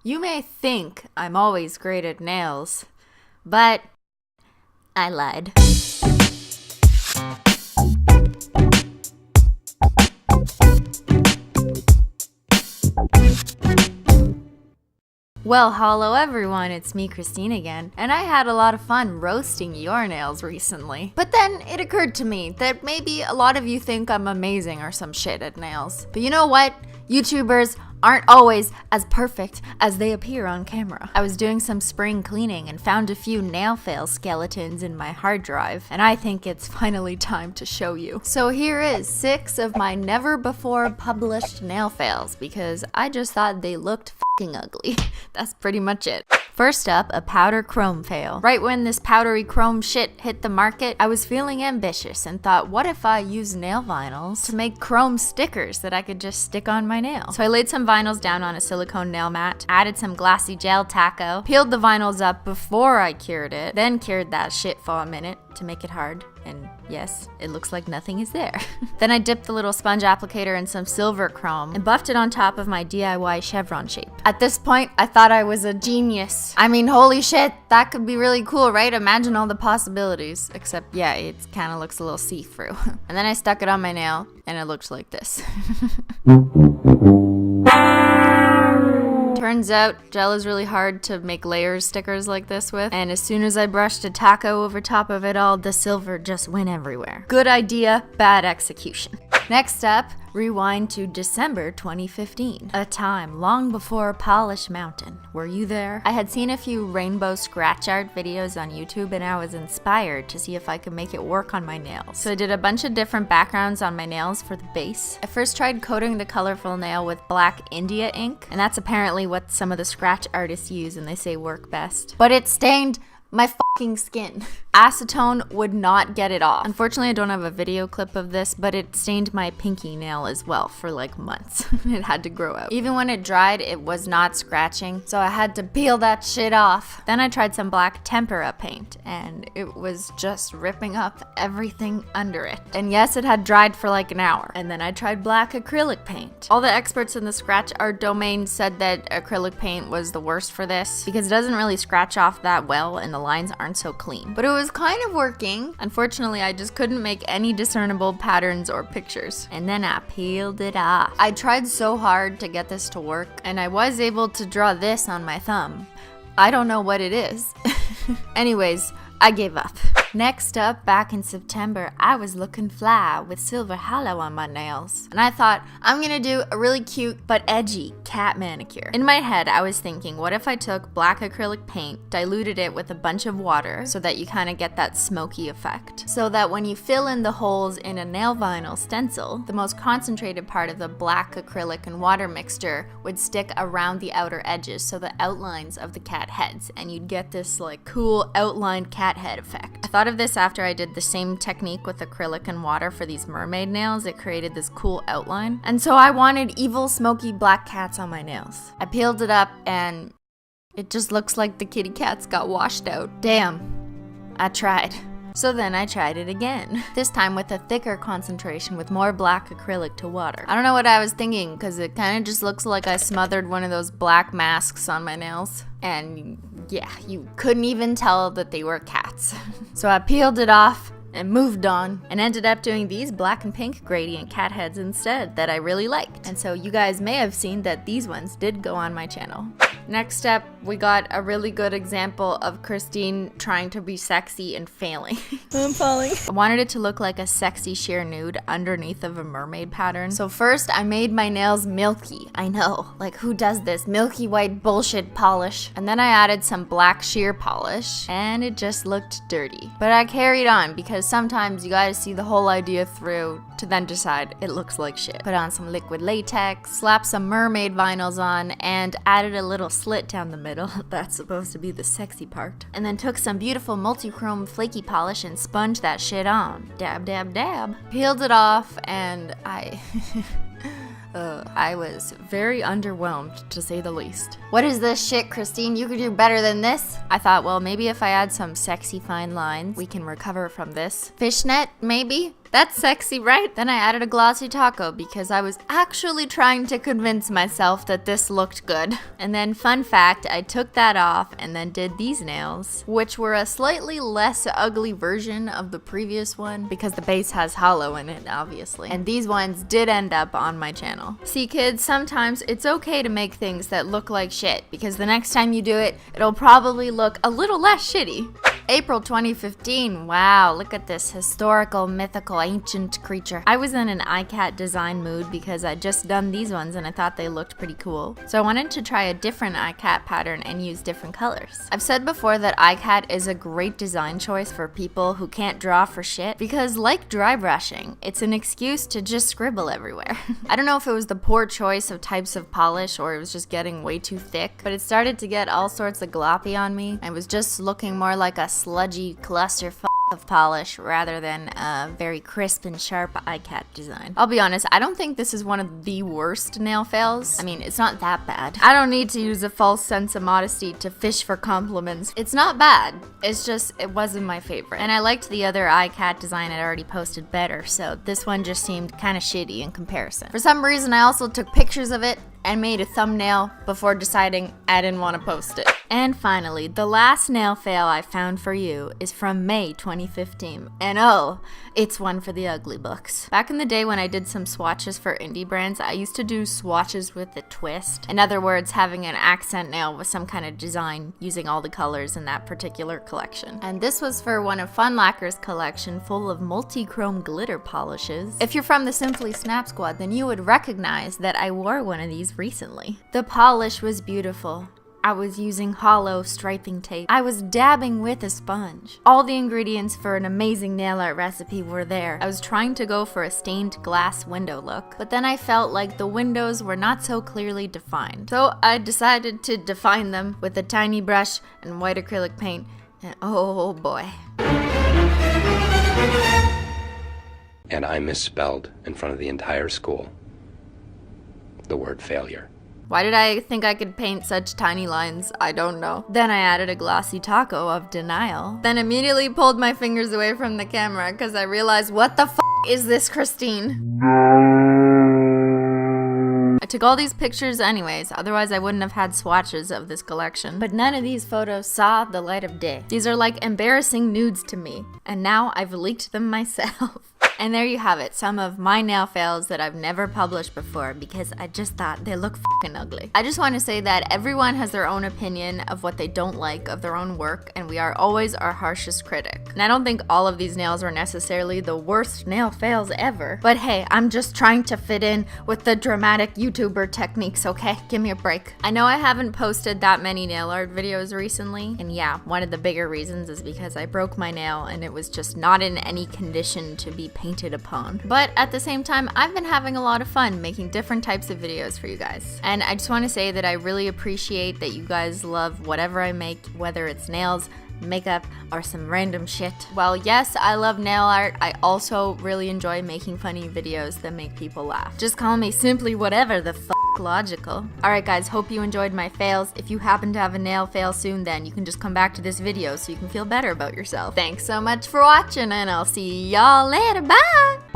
You may think I'm always great at nails, but I lied. Well, hello everyone, it's me, Christine again, and I had a lot of fun roasting your nails recently. But then it occurred to me that maybe a lot of you think I'm amazing or some shit at nails. But you know what? YouTubers aren't always as perfect as they appear on camera. I was doing some spring cleaning and found a few nail fail skeletons in my hard drive, and I think it's finally time to show you. So here is 6 of my never before published nail fails because I just thought they looked fucking ugly. That's pretty much it. First up, a powder chrome fail. Right when this powdery chrome shit hit the market, I was feeling ambitious and thought, what if I use nail vinyls to make chrome stickers that I could just stick on my nail? So I laid some vinyls down on a silicone nail mat, added some glassy gel taco, peeled the vinyls up before I cured it, then cured that shit for a minute to make it hard, and yes, it looks like nothing is there. Then I dipped the little sponge applicator in some silver chrome and buffed it on top of my DIY chevron shape. At this point, I thought I was a genius. I mean, holy shit, that could be really cool, right? Imagine all the possibilities. Except, yeah, it kind of looks a little see-through. And then I stuck it on my nail, and it looked like this. Turns out, gel is really hard to make layers stickers like this with, and as soon as I brushed a taco over top of it all, the silver just went everywhere. Good idea, bad execution. Next up, rewind to December 2015, a time long before Polish Mountain. Were you there? I had seen a few rainbow scratch art videos on YouTube and I was inspired to see if I could make it work on my nails. So I did a bunch of different backgrounds on my nails for the base. I first tried coating the colorful nail with black India ink, and that's apparently what some of the scratch artists use and they say work best. But it stained my fucking skin. Acetone would not get it off. Unfortunately, I don't have a video clip of this, but it stained my pinky nail as well for like months. It had to grow out. Even when it dried, it was not scratching, so I had to peel that shit off. Then I tried some black tempera paint, and it was just ripping up everything under it. And yes, it had dried for like an hour. And then I tried black acrylic paint. All the experts in the scratch art domain said that acrylic paint was the worst for this because it doesn't really scratch off that well and the lines aren't so clean. But it was kind of working. Unfortunately, I just couldn't make any discernible patterns or pictures. And then I peeled it off. I tried so hard to get this to work, and I was able to draw this on my thumb. I don't know what it is. Anyways, I gave up. Next up, back in September, I was looking fly with silver halo on my nails. And I thought, I'm gonna do a really cute but edgy cat manicure. In my head, I was thinking, what if I took black acrylic paint, diluted it with a bunch of water so that you kind of get that smoky effect. So that when you fill in the holes in a nail vinyl stencil, the most concentrated part of the black acrylic and water mixture would stick around the outer edges, so the outlines of the cat heads, and you'd get this like cool outlined cat head effect. I thought of this after I did the same technique with acrylic and water for these mermaid nails. It created this cool outline. And so I wanted evil smoky black cats on my nails. I peeled it up and it just looks like the kitty cats got washed out. Damn, I tried. So then I tried it again, this time with a thicker concentration with more black acrylic to water. I don't know what I was thinking because it kind of just looks like I smothered one of those black masks on my nails. And yeah, you couldn't even tell that they were cats. So I peeled it off and moved on and ended up doing these black and pink gradient cat heads instead that I really liked. And so you guys may have seen that these ones did go on my channel. Next up, we got a really good example of Christine trying to be sexy and failing. I'm falling. I wanted it to look like a sexy sheer nude underneath of a mermaid pattern. So first, I made my nails milky. I know, like who does this? Milky white bullshit polish. And then I added some black sheer polish, and it just looked dirty. But I carried on because sometimes you gotta see the whole idea through to then decide it looks like shit. Put on some liquid latex, slapped some mermaid vinyls on, and added a little slit down the middle. That's supposed to be the sexy part. And then took some beautiful multi-chrome flaky polish and sponged that shit on. Dab, dab, dab. Peeled it off and I was very underwhelmed, to say the least. What is this shit, Christine? You could do better than this? I thought, well, maybe if I add some sexy fine lines, we can recover from this. Fishnet, maybe? That's sexy, right? Then I added a glossy taco because I was actually trying to convince myself that this looked good. And then fun fact, I took that off and then did these nails, which were a slightly less ugly version of the previous one because the base has holo in it, obviously. And these ones did end up on my channel. See kids, sometimes it's okay to make things that look like shit because the next time you do it, it'll probably look a little less shitty. April 2015, wow, look at this historical, mythical, ancient creature. I was in an iCat design mood because I'd just done these ones and I thought they looked pretty cool. So I wanted to try a different iCat pattern and use different colors. I've said before that iCat is a great design choice for people who can't draw for shit because like dry brushing, it's an excuse to just scribble everywhere. I don't know if it was the poor choice of types of polish or it was just getting way too thick, but it started to get all sorts of gloppy on me. I was just looking more like a sludgy cluster of polish rather than a very crisp and sharp iCat design. I'll be honest, I don't think this is one of the worst nail fails. I mean, it's not that bad. I don't need to use a false sense of modesty to fish for compliments. It's not bad. It's just, it wasn't my favorite. And I liked the other iCat design I'd already posted better, so this one just seemed kind of shitty in comparison. For some reason, I also took pictures of it and made a thumbnail before deciding I didn't want to post it. And finally, the last nail fail I found for you is from May 2015. And oh, it's one for the ugly books. Back in the day when I did some swatches for indie brands, I used to do swatches with a twist. In other words, having an accent nail with some kind of design using all the colors in that particular collection. And this was for one of Fun Lacquer's collection full of multi-chrome glitter polishes. If you're from the Simply Snap Squad, then you would recognize that I wore one of these recently. The polish was beautiful. I was using holo striping tape. I was dabbing with a sponge. All the ingredients for an amazing nail art recipe were there. I was trying to go for a stained glass window look, but then I felt like the windows were not so clearly defined. So I decided to define them with a tiny brush and white acrylic paint, and oh boy. And I misspelled in front of the entire school the word failure. Why did I think I could paint such tiny lines? I don't know. Then I added a glossy taco of denial. Then immediately pulled my fingers away from the camera because I realized, what the f is this, Christine? I took all these pictures anyways, otherwise I wouldn't have had swatches of this collection. But none of these photos saw the light of day. These are like embarrassing nudes to me, and now I've leaked them myself. And there you have it, some of my nail fails that I've never published before because I just thought they look fucking ugly. I just want to say that everyone has their own opinion of what they don't like of their own work, and we are always our harshest critic. And I don't think all of these nails were necessarily the worst nail fails ever. But hey, I'm just trying to fit in with the dramatic YouTuber techniques, okay? Give me a break. I know I haven't posted that many nail art videos recently, and yeah, one of the bigger reasons is because I broke my nail and it was just not in any condition to be painted upon. But at the same time, I've been having a lot of fun making different types of videos for you guys. And I just want to say that I really appreciate that you guys love whatever I make, whether it's nails, makeup, or some random shit. Well, yes, I love nail art. I also really enjoy making funny videos that make people laugh. Just call me simply whatever the fuck logical. Alright guys, hope you enjoyed my fails. If you happen to have a nail fail soon, then you can just come back to this video so you can feel better about yourself. Thanks so much for watching, and I'll see y'all later. Bye!